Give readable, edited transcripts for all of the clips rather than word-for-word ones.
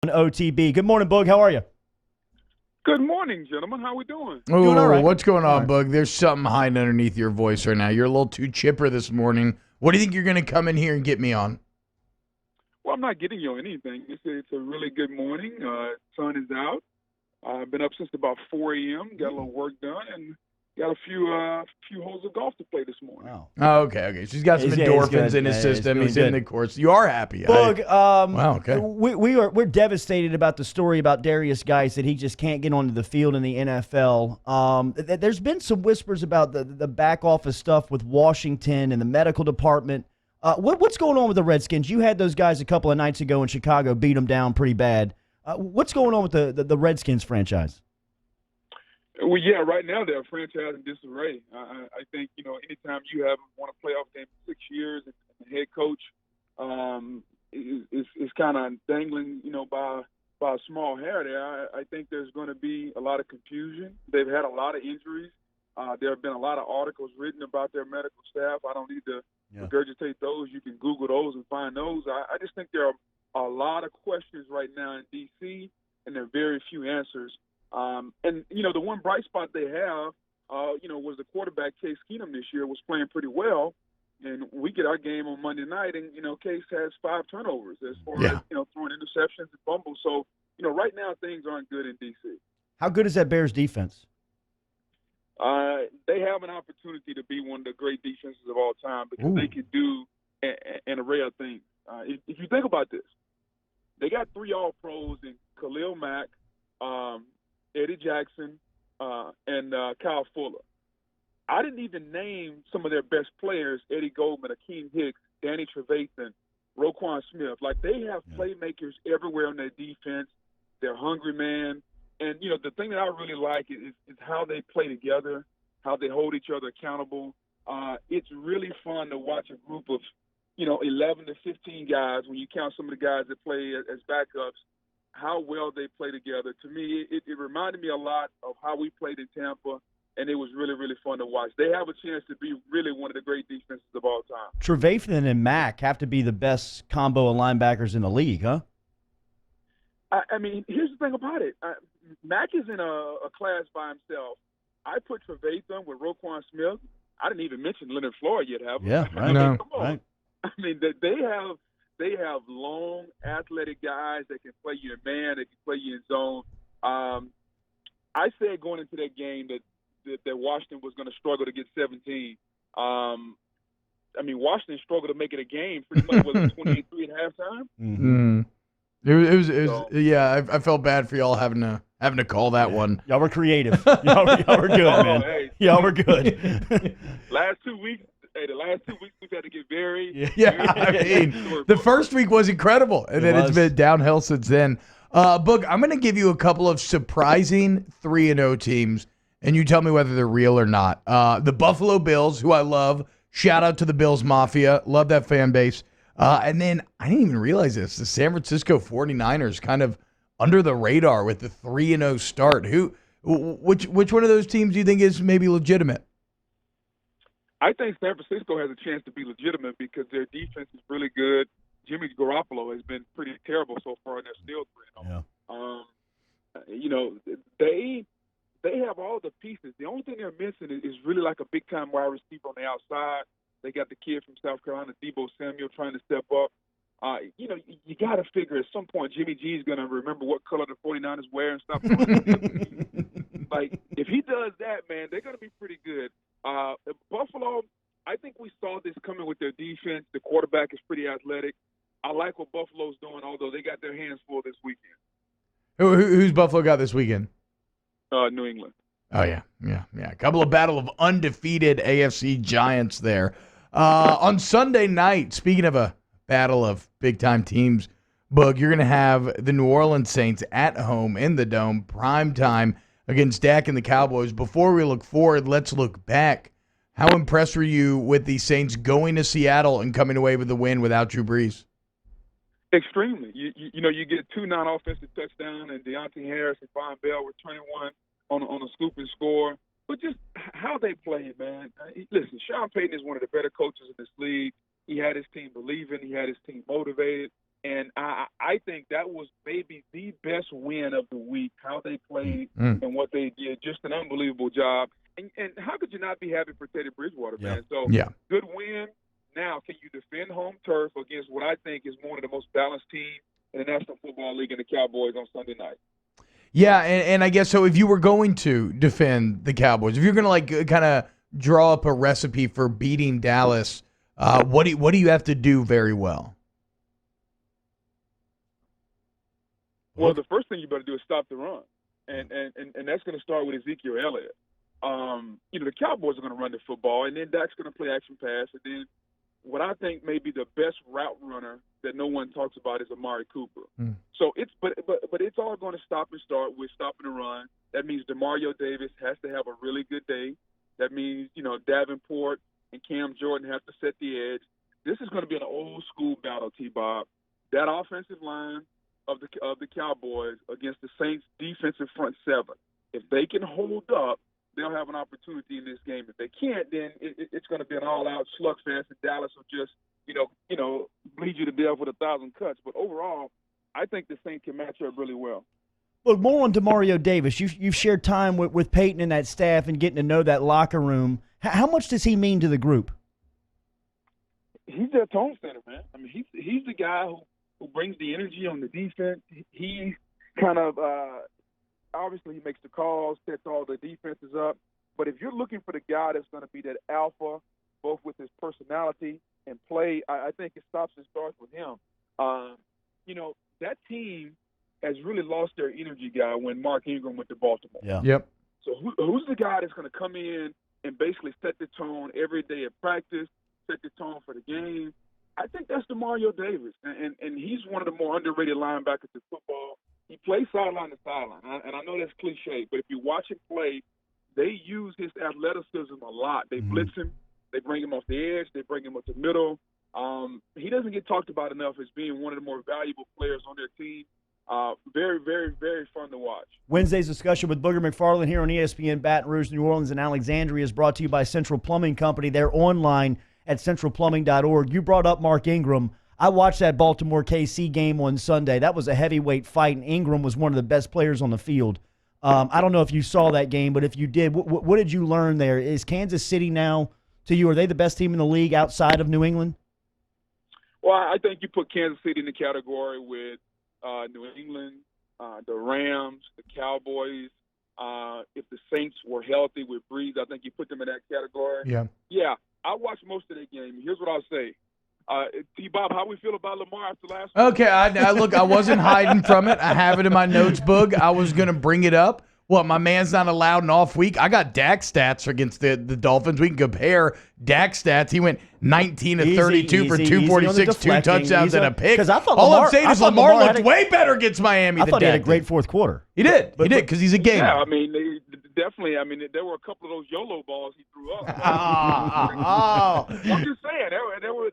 OTB. Good morning, Boog. How are you? Good morning, gentlemen. How we doing? Oh, Doing all right. what's going on, All right. Bug? There's something hiding underneath your voice right now. You're a little too chipper this morning. What do you think you're going to come in here and get me on? Well, I'm not getting you anything. It's a really good morning. Sun is out. I've been up since about 4 a.m. Got a little work done and got a few holes of golf to play this morning. Wow. Oh, okay. She's got some He's endorphins good. in his Yeah, he's system. feeling He's in good. the course. You are happy. Boog, Wow, okay. we're devastated about the story about Darius Geis that he just can't get onto the field in the NFL. There's been some whispers about the back office stuff with Washington and the medical department. What's going on with the Redskins? You had those guys a couple of nights ago in Chicago, beat them down pretty bad. What's going on with the Redskins franchise? Well, yeah, right now they're a franchise in disarray. I think, anytime you have won a playoff game in 6 years and the head coach is kind of dangling, by a small hair there, I think there's going to be a lot of confusion. They've had a lot of injuries. There have been a lot of articles written about their medical staff. I don't need to regurgitate those. You can Google those and find those. I just think there are a lot of questions right now in D.C., and there are very few answers. The one bright spot they have, was the quarterback, Case Keenum this year, was playing pretty well. And we get our game on Monday night, and, Case has 5 turnovers as far as, throwing interceptions and fumbles. So, right now things aren't good in D.C. How good is that Bears defense? They have an opportunity to be one of the great defenses of all time because they can do an array of things. If you think about this, they got 3 All-Pros in Khalil Mack, Eddie Jackson, and Kyle Fuller. I didn't even name some of their best players: Eddie Goldman, Akeem Hicks, Danny Trevathan, Roquan Smith. Like, they have playmakers everywhere on their defense. They're hungry, man. And, the thing that I really like is how they play together, how they hold each other accountable. It's really fun to watch a group of, 11 to 15 guys, when you count some of the guys that play as backups, how well they play together. To me, it reminded me a lot of how we played in Tampa, and it was really, really fun to watch. They have a chance to be really one of the great defenses of all time. Trevathan and Mack have to be the best combo of linebackers in the league, huh? I mean, here's the thing about it. Mack is in a class by himself. I put Trevathan with Roquan Smith. I didn't even mention Leonard Floyd yet, have I? Yeah, right. No. Come on. Right. I mean, they have long, athletic guys that can play you in man, that can play you in zone. I said going into that game that Washington was going to struggle to get 17. Washington struggled to make it a game pretty much. Was it 28-3 at halftime? Mm-hmm. It was I felt bad for y'all having to call that one. Y'all were creative. Y'all were good, man. Hey. Y'all were good. Last 2 weeks we've had to get very The first week was incredible, and then it's been downhill since then. Boog, I'm going to give you a couple of surprising 3-0 teams, and you tell me whether they're real or not. The Buffalo Bills, who I love. Shout out to the Bills Mafia. Love that fan base. And then I didn't even realize this. The San Francisco 49ers kind of under the radar with the 3-0 start. Which one of those teams do you think is maybe legitimate? I think San Francisco has a chance to be legitimate because their defense is really good. Jimmy Garoppolo has been pretty terrible so far, and they're still 3-0. Yeah. They have all the pieces. The only thing they're missing is really like a big-time wide receiver on the outside. They got the kid from South Carolina, Deebo Samuel, trying to step up. You got to figure at some point Jimmy G is going to remember what color the 49ers wear and stop throwing. Like, if he does that, man, they're going to be pretty good. Buffalo, I think we saw this coming with their defense. The quarterback is pretty athletic. I like what Buffalo's doing, although they got their hands full this weekend. Who's Buffalo got this weekend? New England. Oh, yeah. A couple of battle of undefeated AFC giants there. On Sunday night, speaking of a battle of big-time teams, Boog, you're going to have the New Orleans Saints at home in the Dome, prime time, against Dak and the Cowboys. Before we look forward, let's look back. How impressed were you with the Saints going to Seattle and coming away with the win without Drew Brees? Extremely. You get 2 non-offensive touchdowns, and Deontay Harris and Von Bell returning one on a scoop and score. But just how they played, man. Listen, Sean Payton is one of the better coaches in this league. He had his team believing. He had his team motivated. And I think that was maybe the best win of the week, how they played and what they did. Just an unbelievable job. And how could you not be happy for Teddy Bridgewater, man? So good win. Now, can you defend home turf against what I think is one of the most balanced teams in the National Football League and the Cowboys on Sunday night? Yeah, and I guess so if you were going to defend the Cowboys, if you're going to kind of draw up a recipe for beating Dallas, what do you have to do very well? Well, the first thing you better do is stop the run, and that's going to start with Ezekiel Elliott. The Cowboys are going to run the football, and then Dak's going to play action pass, and then what I think may be the best route runner that no one talks about is Amari Cooper. So it's but it's all going to stop and start with stopping the run. That means Demario Davis has to have a really good day. That means Davenport and Cam Jordan have to set the edge. This is going to be an old school battle, T-Bob. That offensive line of the Cowboys against the Saints defensive front seven. If they can hold up, they'll have an opportunity in this game. If they can't, then it's going to be an all-out slugfest, and Dallas will just, bleed you to death with 1,000 cuts. But overall, I think the Saints can match up really well. Look, more on Demario Davis. You've shared time with Peyton and that staff and getting to know that locker room. How much does he mean to the group? He's their tone setter, man. I mean, he's the guy who brings the energy on the defense. He kind of obviously he makes the calls, sets all the defenses up. But if you're looking for the guy that's going to be that alpha, both with his personality and play, I think it stops and starts with him. That team has really lost their energy guy when Mark Ingram went to Baltimore. Yeah. Yep. So who's the guy that's going to come in and basically set the tone every day at practice, set the tone for the game? I think that's Demario Davis, and he's one of the more underrated linebackers in football. He plays sideline to sideline, and I know that's cliche, but if you watch him play, they use his athleticism a lot. They blitz him, they bring him off the edge, they bring him up the middle. He doesn't get talked about enough as being one of the more valuable players on their team. Very, very, very fun to watch. Wednesday's discussion with Booger McFarland here on ESPN Baton Rouge, New Orleans, and Alexandria is brought to you by Central Plumbing Company. They're online at centralplumbing.org. You brought up Mark Ingram. I watched that Baltimore KC game on Sunday. That was a heavyweight fight, and Ingram was one of the best players on the field. I don't know if you saw that game, but if you did, what did you learn there? Is Kansas City now, to you, are they the best team in the league outside of New England? Well, I think you put Kansas City in the category with New England, the Rams, the Cowboys. If the Saints were healthy with Breeze, I think you put them in that category. Yeah. I watched most of that game. Here's what I'll say. T-Bob, how we feel about Lamar after last week? Okay, I wasn't hiding from it. I have it in my notes, Boog. I was going to bring it up. What, my man's not allowed an off week? I got Dak stats against the Dolphins. We can compare Dak stats. He went 19 of 32 for 246, 2 touchdowns and a pick. All I'm saying is Lamar looked way better against Miami than Dak. I thought he had a great fourth quarter. He did, because he's a gamer. Yeah, I mean, definitely. I mean, there were a couple of those YOLO balls he threw up. I'm just saying, there was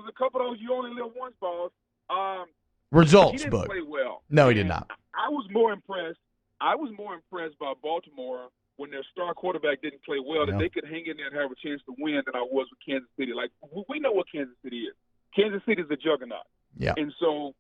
a couple of those you only live once balls. Results, he didn't play well. No, he did not. I was more impressed by Baltimore when their star quarterback didn't play well, that they could hang in there and have a chance to win than I was with Kansas City. Like, we know what Kansas City is. Kansas City is a juggernaut. Yeah. And so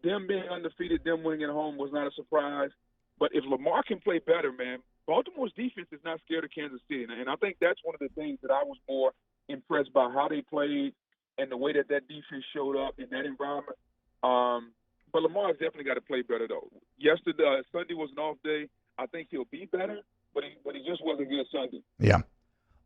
them being undefeated, them winning at home was not a surprise. But if Lamar can play better, man, Baltimore's defense is not scared of Kansas City. And I think that's one of the things that I was more impressed by, how they played and the way that defense showed up in that environment. But Lamar's definitely got to play better, though. Yesterday, Sunday was an off day. I think he'll be better, but he just wasn't good Sunday. Yeah.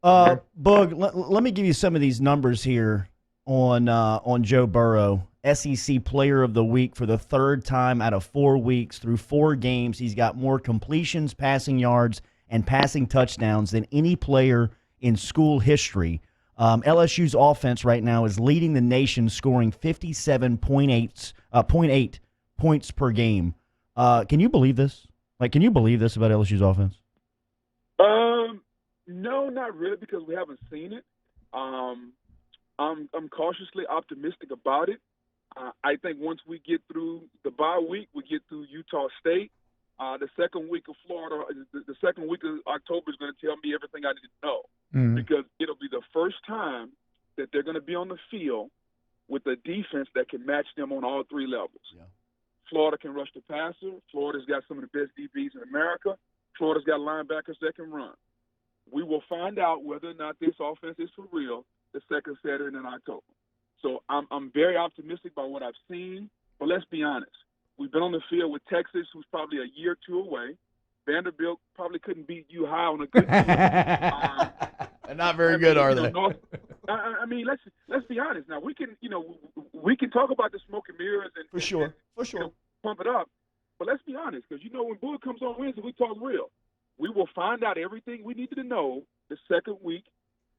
Boog, let me give you some of these numbers here on Joe Burrow. SEC Player of the Week for the third time out of 4 weeks through 4 games. He's got more completions, passing yards, and passing touchdowns than any player in school history. LSU's offense right now is leading the nation, scoring 57.8 points per game. Can you believe this? Can you believe this about LSU's offense? No, not really, because we haven't seen it. I'm cautiously optimistic about it. I think once we get through the bye week, we get through Utah State. The second week of Florida, the second week of October is going to tell me everything I need to know, because it'll be the first time that they're going to be on the field with a defense that can match them on all three levels. Yeah. Florida can rush the passer. Florida's got some of the best DBs in America. Florida's got linebackers that can run. We will find out whether or not this offense is for real the second Saturday in October. So I'm very optimistic about what I've seen. But let's be honest. We've been on the field with Texas, who's probably a year or two away. Vanderbilt probably couldn't beat you high on a good team. They're not very good, are they? I mean, let's be honest. Now we can talk about the smoke and mirrors and For sure. Pump it up. But let's be honest, because when Booger comes on Wednesday, we talk real. We will find out everything we needed to know the second week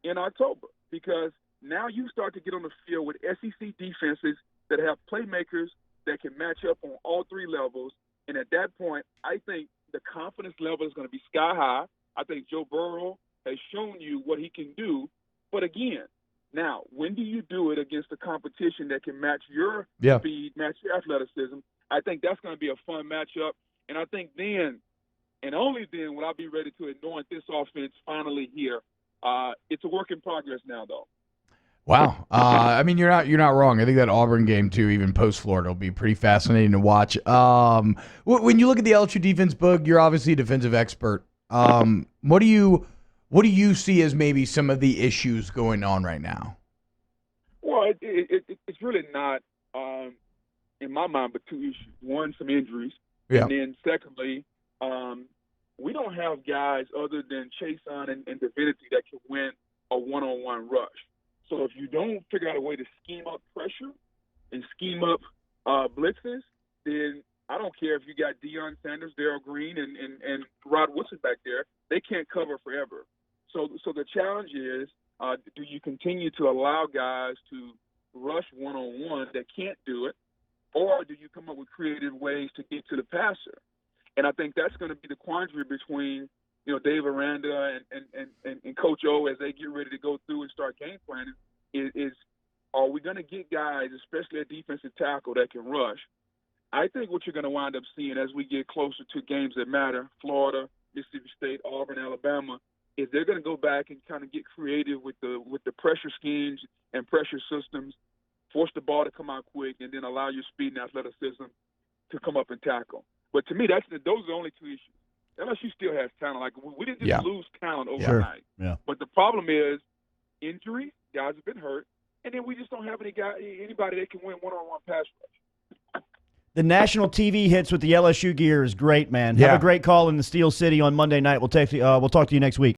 in October, because now you start to get on the field with SEC defenses that have playmakers that can match up on all three levels. And at that point, I think the confidence level is going to be sky high. I think Joe Burrow has shown you what he can do. But again, now, when do you do it against a competition that can match your speed, match your athleticism? I think that's going to be a fun matchup. And I think then, and only then, will I be ready to anoint this offense finally here. It's a work in progress now, though. Wow. I mean, you're not wrong. I think that Auburn game, too, even post-Florida, will be pretty fascinating to watch. When you look at the LSU defense, Boog, you're obviously a defensive expert. What do you see as maybe some of the issues going on right now? Well, it's really not, in my mind, but two issues. One, some injuries. Yeah. And then secondly, we don't have guys other than Chason and Divinity that can win a one-on-one rush. So if you don't figure out a way to scheme up pressure and scheme up blitzes, then I don't care if you got Deion Sanders, Darrell Green, and Rod Woodson back there. They can't cover forever. So the challenge is, do you continue to allow guys to rush one-on-one that can't do it, or do you come up with creative ways to get to the passer? And I think that's going to be the quandary between Dave Aranda and Coach O as they get ready to go through and start game planning is are we going to get guys, especially at defensive tackle, that can rush? I think what you're going to wind up seeing as we get closer to games that matter, Florida, Mississippi State, Auburn, Alabama, is they're going to go back and kind of get creative with the pressure schemes and pressure systems, force the ball to come out quick, and then allow your speed and athleticism to come up and tackle. But to me, those are the only two issues. LSU still has talent. Like, we didn't just lose talent overnight. Sure. Yeah. But the problem is injury. Guys have been hurt. And then we just don't have anybody that can win one-on-one pass rush. The national TV hits with the LSU gear is great, man. Have a great call in the Steel City on Monday night. We'll talk to you next week.